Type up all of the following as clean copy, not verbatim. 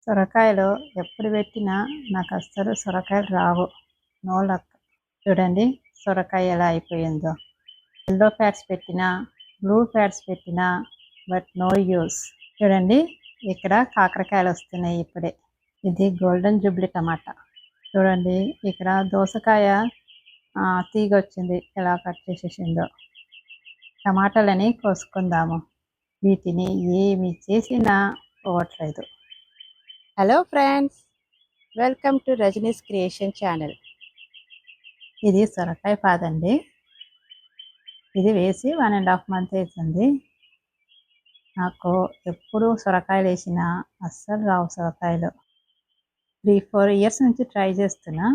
సొరకాయలు ఎప్పుడు పెట్టినా నాకు అస్సలు సొరకాయలు రావు. No luck. చూడండి సొరకాయ ఎలా అయిపోయిందో. ఎల్లో ప్యాడ్స్ పెట్టినా, బ్లూ ప్యాడ్స్ పెట్టినా బట్ నో యూస్. చూడండి ఇక్కడ కాకరకాయలు వస్తున్నాయి ఇప్పుడే. ఇది గోల్డెన్ జూబ్లీ టమాటా. చూడండి ఇక్కడ దోసకాయ తీగ వచ్చింది, ఎలా కట్ చేసేసిందో. టమాటాలని కోసుకుందాము. వీటిని ఏమి చేసినా పోవట్లేదు. Hello friends, welcome to Rajani's creation channel. ఇది సొరకాయ పాదండి. ఇది వేసి 1.5 month అవుతుంది. నాకు ఎప్పుడు సొరకాయలు వేసినా అస్సలు రావు సొరకాయలు. 3-4 years నుంచి ట్రై చేస్తున్నా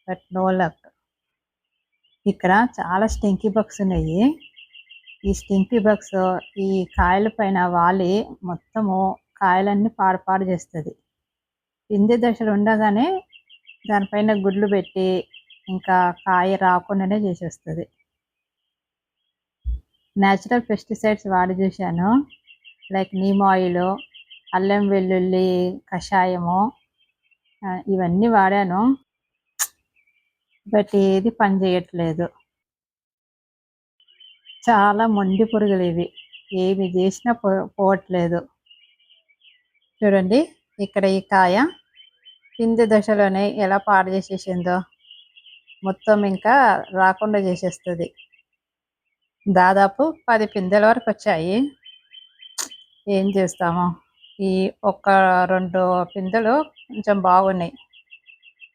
బట్ నో లక్. ఇక్కడ చాలా స్టింకీ బగ్స్ ఉన్నాయి. ఈ స్టింకీ బగ్స్ ఈ కాయల పైన వాలి మొత్తము కాయలన్నీ పాడు చేస్తుంది. పిండి దశలు ఉండగానే దానిపైన గుడ్లు పెట్టి ఇంకా కాయ రాకుండానే చేసేస్తుంది. న్యాచురల్ పెస్టిసైడ్స్ వాడి చూశాను, లైక్ నీమ్ ఆయిల్, అల్లం వెల్లుల్లి కషాయము, ఇవన్నీ వాడాను బట్ ఏది పని చేయట్లేదు. చాలా మొండి పురుగులు ఇవి, ఏమి చేసినా పోవట్లేదు. చూడండి ఇక్కడ ఈ కాయ పిండి దశలోనే ఎలా పాడు చేసేసిందో, మొత్తం ఇంకా రాకుండా చేసేస్తుంది. దాదాపు 10 పిందెల వరకు వచ్చాయి. ఏం చేస్తాము, ఈ 1-2 పిందెలు కొంచెం బాగున్నాయి.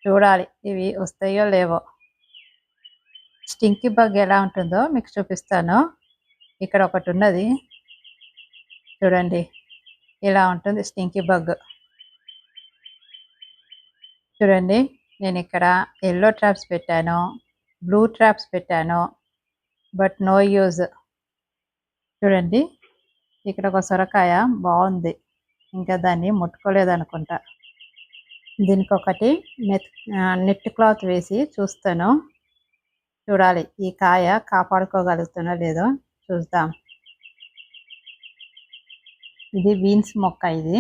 చూడాలి ఇవి వస్తాయో లేవో. స్టింకీ బగ్ ఎలా ఉంటుందో మీకు చూపిస్తాను. ఇక్కడ ఒకటి ఉన్నది చూడండి, ఇలా ఉంటుంది స్టింకీ బగ్. చూడండి నేను ఇక్కడ ఎల్లో ట్రాప్స్ పెట్టాను, బ్లూ ట్రాప్స్ పెట్టాను బట్ నో యూజ్. చూడండి ఇక్కడ ఒక సొరకాయ బాగుంది, ఇంకా దాన్ని ముట్టుకోలేదు అనుకుంటా. దీనికి ఒకటి నెట్ క్లాత్ వేసి చూస్తాను. చూడాలి ఈ కాయ కాపాడుకోగలుగుతున్నా లేదో చూద్దాం. ఇది బీన్స్ మొక్క. ఇది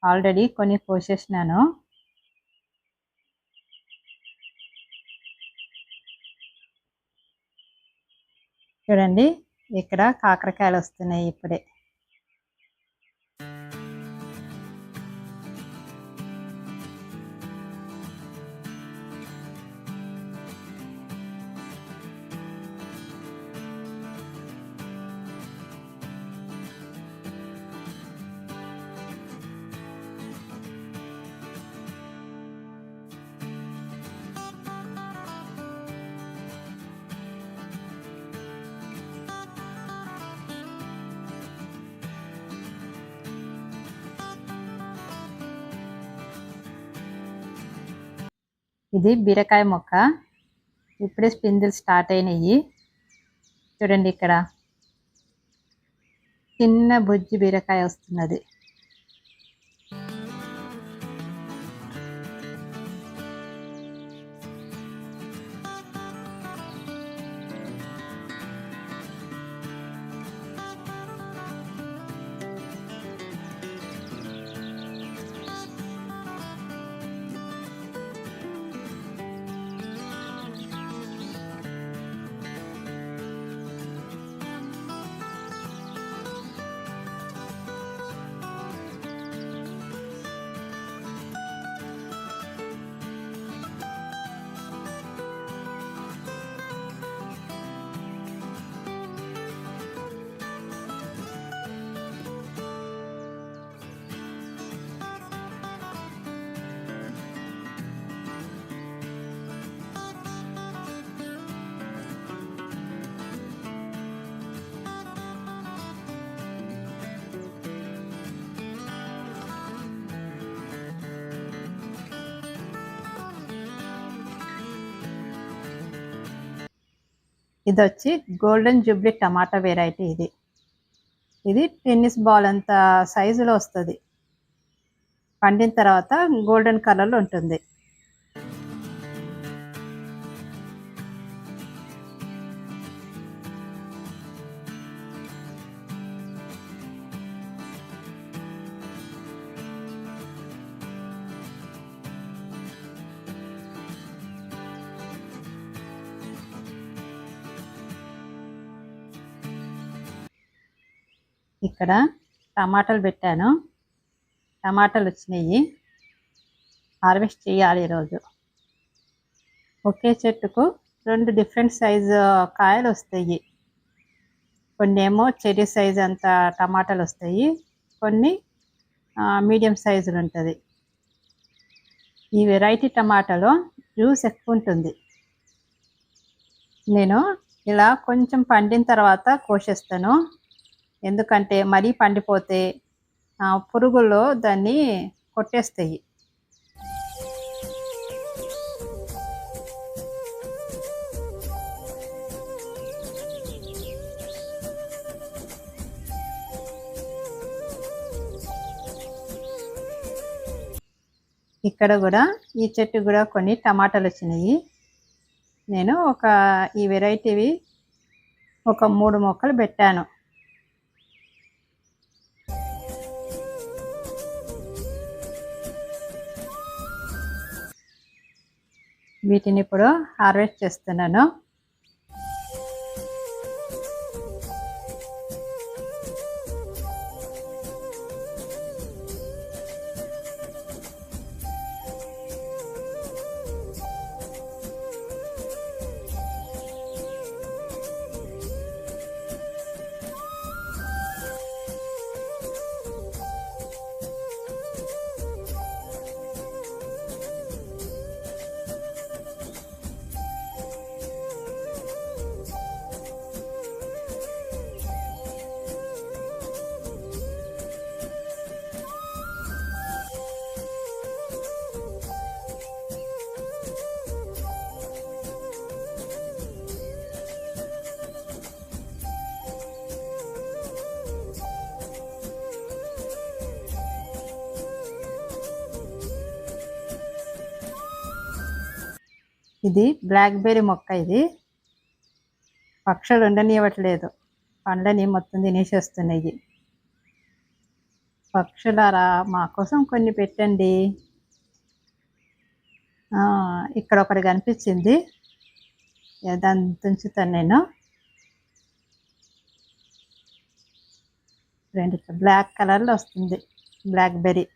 ఆల్రెడీ కొన్ని కోసేసినాను. చూడండి ఇక్కడ కాకరకాయలు వస్తున్నాయి ఇప్పుడే. ఇది బీరకాయ మొక్క, ఇప్పుడే పిందెలు స్టార్ట్ అయినాయి. చూడండి ఇక్కడ చిన్న బుజ్జి బీరకాయ వస్తున్నది. ఇది వచ్చి గోల్డెన్ జూబ్లీ టమాటా వెరైటీ. ఇది టెన్నిస్ బాల్ అంత సైజులో వస్తుంది. పండిన తర్వాత గోల్డెన్ కలర్లో ఉంటుంది. ఇక్కడ టమాటాలు పెట్టాను. టమాటాలు వచ్చినాయి, హార్వెస్ట్ చేయాలి ఈరోజు. ఒకే చెట్టుకు 2 డిఫరెంట్ సైజు కాయలు వస్తాయి. కొన్ని ఏమో చెర్రీ సైజ్ అంత టమాటాలు వస్తాయి, కొన్ని మీడియం సైజులు ఉంటుంది. ఈ వెరైటీ టమాటాలో జ్యూస్ ఎక్కువ ఉంటుంది. నేను ఇలా కొంచెం పండిన తర్వాత కోసేస్తాను, ఎందుకంటే మరీ పండిపోతే పురుగులు దాన్ని కొట్టేస్తాయి. ఇక్కడ కూడా ఈ చెట్టు కూడా కొన్ని టమాటాలు వచ్చినాయి. నేను ఈ వెరైటీవి ఒక 3 మొక్కలు పెట్టాను. వీటిని ఇప్పుడు హార్వెస్ట్ చేస్తున్నాను. ఇది బ్లాక్బెర్రీ మొక్క. ఇది పక్షులు ఉండనివ్వట్లేదు, పండ్లని మొత్తం తినేసేస్తున్నాయి. పక్షులారా, మా కోసం కొన్ని పెట్టండి. ఇక్కడ ఒకటి కనిపించింది, దాన్ని తుంచుతాను నేను. బ్లాక్ కలర్లో వస్తుంది బ్లాక్బెర్రీ.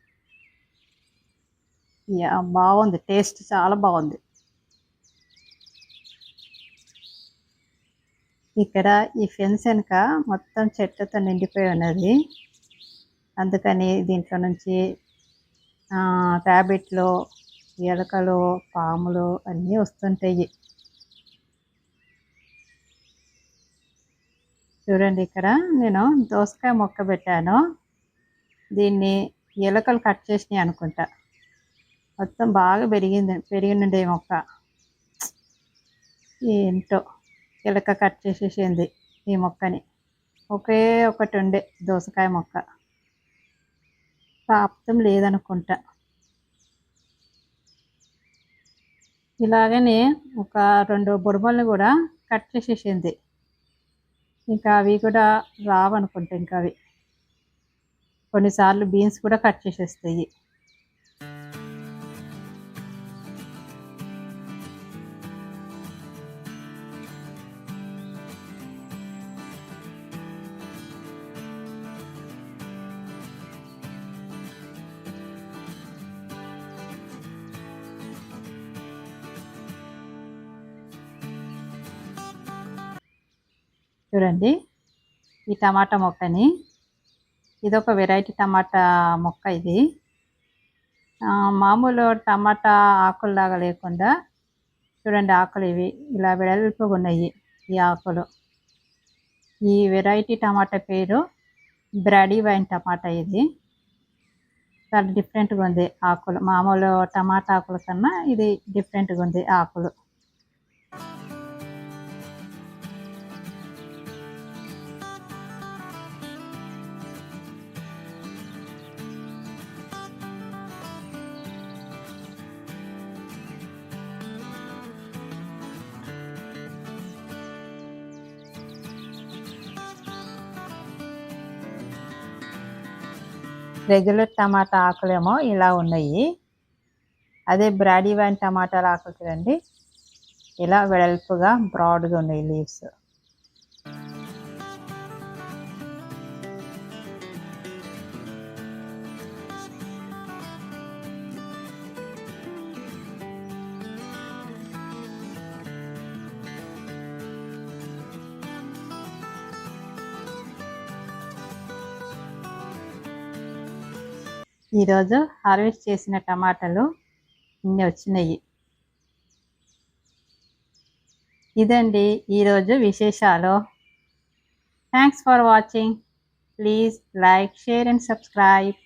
బాగుంది, టేస్ట్ చాలా బాగుంది. ఇక్కడ ఈ ఫెన్స్ వెనుక మొత్తం చెట్లతో నిండిపోయి ఉన్నది, అందుకని దీంట్లో నుంచి ర్యాబిట్లు, ఎలుకలు, పాములు అన్నీ వస్తుంటాయి. చూడండి, ఇక్కడ నేను దోసకాయ మొక్క పెట్టాను. దీన్ని ఎలుకలు కట్ చేసినాయి అనుకుంటా. మొత్తం బాగా పెరిగిండే మొక్క. ఏంటో ఎలుక కట్ చేసేసింది ఈ మొక్కని. ఒకే ఒకటి ఉండే దోసకాయ మొక్క, ప్రాప్తం లేదనుకుంటా. ఇలాగనే ఒక 2 బుడమల్ని కూడా కట్ చేసేసింది. ఇంకా అవి కూడా రావనుకుంటా. ఇంకా అవి కొన్నిసార్లు బీన్స్ కూడా కట్ చేసేస్తాయి. చూడండి ఈ టమాటా మొక్కని, ఇదొక వెరైటీ టమాటా మొక్క. ఇది మామూలు టమాటా ఆకుల్లాగా లేకుండా చూడండి, ఆకులు ఇవి ఇలా వెడల్పుగా ఉన్నాయి. ఈ ఆకులు, ఈ వెరైటీ టమాటా పేరు బ్రాడీ వైన్ టమాటా. ఇది చాలా డిఫరెంట్గా ఉంది ఆకులు, మామూలు టమాటా ఆకుల కన్నా ఇది డిఫరెంట్గా ఉంది ఆకులు. రెగ్యులర్ టమాటా ఆకులేమో ఇలా ఉన్నాయి, అదే బ్రాడీ వైన్ టమాటాల ఆకులు చూడండి ఇలా వెడల్పుగా బ్రాడ్గా ఉన్నాయి లీవ్స్. ఈరోజు హార్వెస్ట్ చేసిన టమాటాలు ఇన్ని వచ్చినాయి. ఇదండి ఈరోజు విశేషాలు. Thanks for watching. Please like, share and subscribe.